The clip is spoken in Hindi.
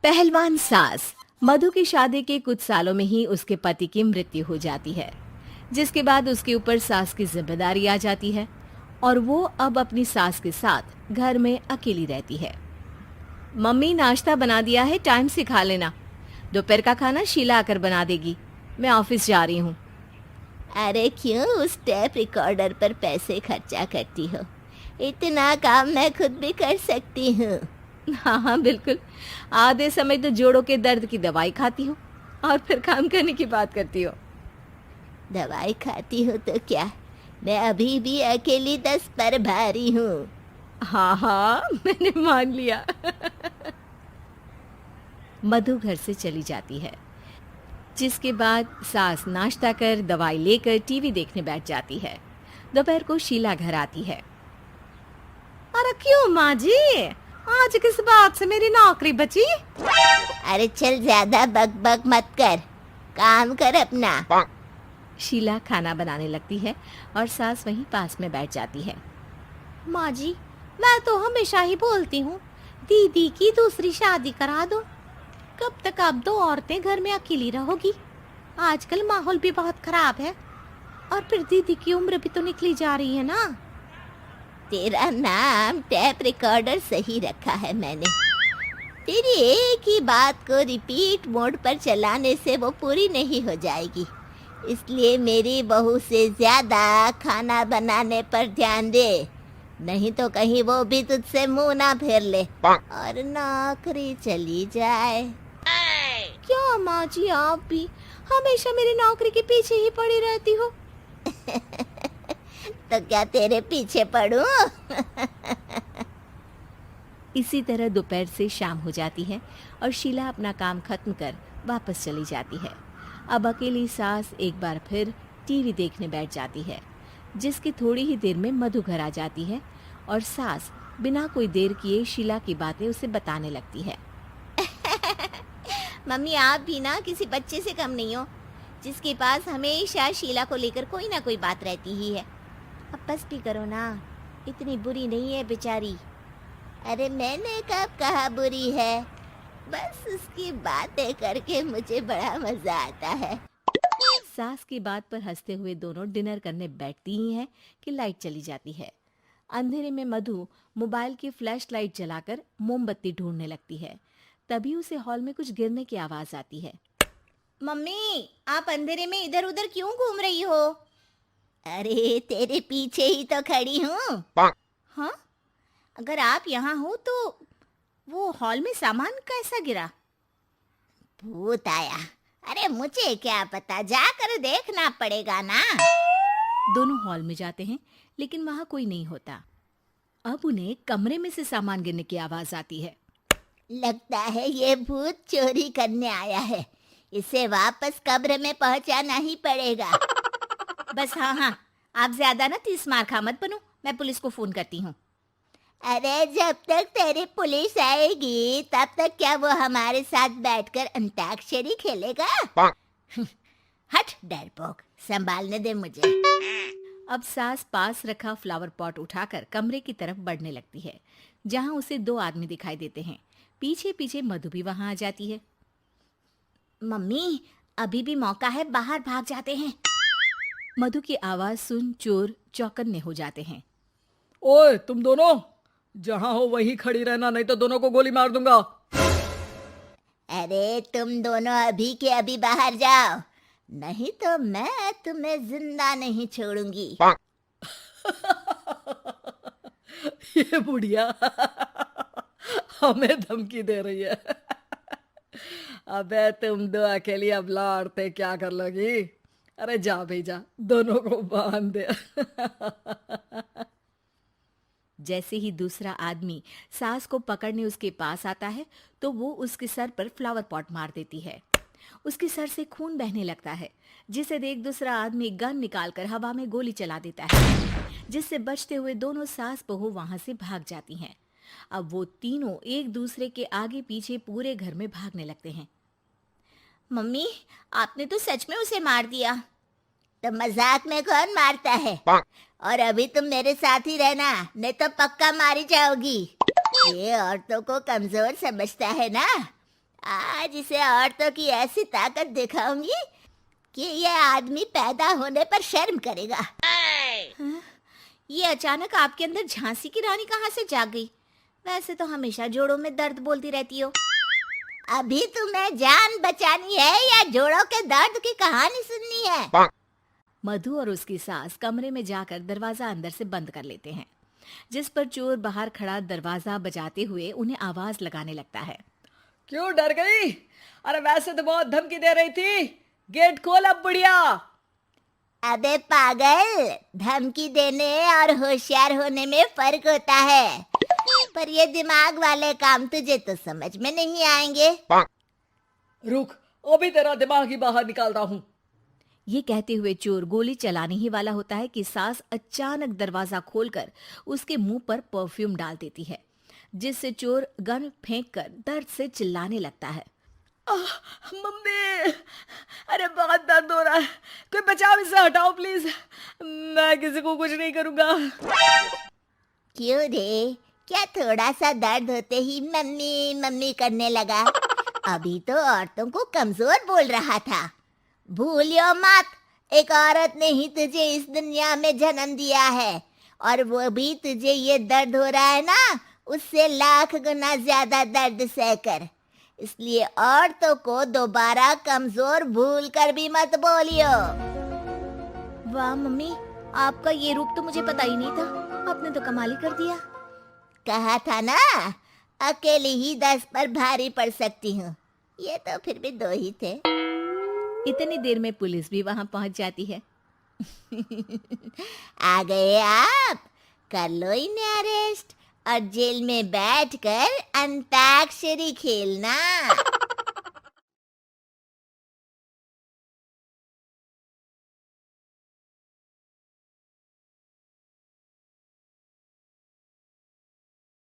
पहलवान सास। मधु की शादी के कुछ सालों में ही उसके पति की मृत्यु हो जाती है, जिसके बाद उसके ऊपर सास की जिम्मेदारी आ जाती है और वो अब अपनी सास के साथ घर में अकेली रहती है। मम्मी, नाश्ता बना दिया है, टाइम से खा लेना। दोपहर का खाना शीला आकर बना देगी। मैं ऑफिस जा रही हूँ। अरे क्यों उस टेप रिकॉर्डर पर पैसे खर्चा करती हो? इतना काम मैं खुद भी कर सकती हूँ। हाँ हाँ बिल्कुल। आधे समय तो जोड़ों के दर्द की दवाई खाती हो और फिर काम करने की बात करती हो। दवाई खाती हो तो क्या, मैं अभी भी अकेली 10 पर भारी हूँ। हाँ हाँ मैंने मान लिया। मधु घर से चली जाती है, जिसके बाद सास नाश्ता कर दवाई लेकर टीवी देखने बैठ जाती है। दोपहर को शीला घर आती है। अरे क्यों माँ जी, आज किस बात से मेरी नौकरी बची? अरे चल, ज्यादा बक मत कर, काम कर अपना। शीला खाना बनाने लगती है और सास वहीं पास में बैठ जाती है। माँ जी, मैं तो हमेशा ही बोलती हूँ, दीदी की दूसरी शादी करा दो। कब तक आप दो औरतें घर में अकेली रहोगी? आजकल माहौल भी बहुत खराब है और फिर दीदी की उम्र भी तो निकली जा रही है ना। तेरा नाम टेप रिकॉर्डर सही रखा है मैंने। तेरी एक ही बात को रिपीट मोड पर चलाने से वो पूरी नहीं हो जाएगी, इसलिए मेरी बहू से ज्यादा खाना बनाने पर ध्यान दे, नहीं तो कहीं वो भी तुझसे मुंह ना फेर ले और नौकरी चली जाए। क्या माँ जी, आप भी हमेशा मेरी नौकरी के पीछे ही पड़ी रहती हो? तो क्या तेरे पीछे पड़ूं? इसी तरह दोपहर से शाम हो जाती है और शीला अपना काम खत्म कर वापस चली जाती है। अब अकेली सास एक बार फिर टीवी देखने बैठ जाती है, जिसकी थोड़ी ही देर में मधु घर आ जाती है और सास बिना कोई देर किए शीला की बातें उसे बताने लगती है। मम्मी, आप भी ना किसी बच्चे से कम नहीं हो, जिसके पास हमेशा शीला को लेकर कोई ना कोई बात रहती ही है। अब बस भी करो ना, इतनी बुरी नहीं है बेचारी। अरे मैंने कब कहा बुरी है, बस उसकी बातें करके मुझे बड़ा मजा आता है। सास की बात पर हंसते हुए दोनों डिनर करने बैठती ही हैं कि लाइट चली जाती है। अंधेरे में मधु मोबाइल की फ्लैश लाइट जलाकर मोमबत्ती ढूंढने लगती है। तभी उसे हॉल में कुछ गिरने की आवाज आती है। मम्मी, आप अंधेरे में इधर उधर क्यों घूम रही हो? अरे तेरे पीछे ही तो खड़ी हूँ। हाँ, अगर आप यहाँ हो तो वो हॉल में सामान कैसा गिरा? भूत आया। अरे मुझे क्या पता, जाकर देखना पड़ेगा ना। दोनों हॉल में जाते हैं, लेकिन वहां कोई नहीं होता। अब उन्हें कमरे में से सामान गिरने की आवाज आती है। लगता है ये भूत चोरी करने आया है, इसे वापस कब्र में पहुंचाना ही पड़ेगा। बस हाँ हाँ, आप ज्यादा ना 30 मार खा मत बनो, मैं पुलिस को फोन करती हूँ। अरे जब तक तेरी पुलिस आएगी तब तक क्या वो हमारे साथ बैठकर अंताक्षरी खेलेगा? हट डरपोक, संभालने दे मुझे। अब सास पास रखा फ्लावर पॉट उठाकर कमरे की तरफ बढ़ने लगती है, जहां उसे 2 आदमी दिखाई देते हैं। पीछे पीछे मधु भी वहां आ जाती है। मम्मी, अभी भी मौका है, बाहर भाग जाते हैं। मधु की आवाज सुन चोर चौकन्ने हो जाते हैं। ओए तुम दोनों, जहां हो वहीं खड़ी रहना, नहीं तो दोनों को गोली मार दूंगा। अरे तुम दोनों अभी के अभी बाहर जाओ, नहीं तो मैं तुम्हें जिंदा नहीं छोड़ूंगी। ये बुढ़िया हमें धमकी दे रही है। अबे तुम दो अकेली अब लड़ते क्या कर लोगी? अरे जा भेजा, दोनों को बांध दे। जैसे ही दूसरा आदमी सास को पकड़ने उसके पास आता है, तो वो उसके सर पर फ्लावर पॉट मार देती है। उसके सर से खून बहने लगता है, जिसे देख दूसरा आदमी गन निकालकर हवा में गोली चला देता है, जिससे बचते हुए दोनों सास बहू वहां से भाग जाती हैं। अब वो तीनों एक दूसरे के आगे पीछे पूरे घर में भागने लगते हैं। मम्मी, आपने तो सच में उसे मार दिया। तो मजाक में कौन मारता है? और अभी तुम मेरे साथ ही रहना, नहीं तो पक्का मारी जाओगी। ये औरतों को कमजोर समझता है ना। आज इसे औरतों की ऐसी ताकत दिखाऊंगी कि ये आदमी पैदा होने पर शर्म करेगा। हाँ, ये अचानक आपके अंदर झांसी की रानी कहाँ से जाग गई? वैसे तो हमेशा जोड़ों में दर्द बोलती रहती हो। अभी तुम्हें जान बचानी है या जोड़ों के दर्द की कहानी सुननी है? मधु और उसकी सास कमरे में जाकर दरवाजा अंदर से बंद कर लेते हैं, जिस पर चोर बाहर खड़ा दरवाजा बजाते हुए उन्हें आवाज लगाने लगता है। क्यों डर गई? अरे वैसे तो बहुत धमकी दे रही थी। गेट खोल अब बुढ़िया। अबे पागल, धमकी देने और होशियार होने में फर्क होता है, पर ये दिमाग वाले काम तुझे तो समझ में नहीं आएंगे। रुक, अभी तेरा दिमाग ही बाहर निकालता हूँ। ये कहते हुए चोर गोली चलाने ही वाला होता है कि सास अचानक दरवाजा खोलकर उसके मुंह पर परफ्यूम डाल देती है, जिससे चोर गन फेंककर दर्द से चिल्लाने लगता है। मम्मी, अरे बहुत दर्द हो रहा है, कोई बचाओ, इसे हटाओ प्लीज। मैं किसी को कुछ नहीं करूंगा। क्यों रे, क्या थोड़ा सा दर्द होते ही मम्मी मम्मी करने लगा? अभी तो औरतों को कमजोर बोल रहा था। भूलियो मत, एक औरत ने ही तुझे इस दुनिया में जन्म दिया है, और वो भी तुझे ये दर्द हो रहा है ना, उससे लाख गुना ज्यादा दर्द सहकर। इसलिए औरतों को दोबारा कमजोर भूल कर भी मत बोलियो। वाह मम्मी, आपका ये रूप तो मुझे पता ही नहीं था, आपने तो कमाल ही कर दिया। कहा था ना, अकेली ही 10 पर भारी पड़ सकती हूँ, ये तो फिर भी 2 ही थे। इतनी देर में पुलिस भी वहां पहुंच जाती है। आ गए आप, कर लो इन्हें अरेस्ट और जेल में बैठकर अंताक्षरी खेलना।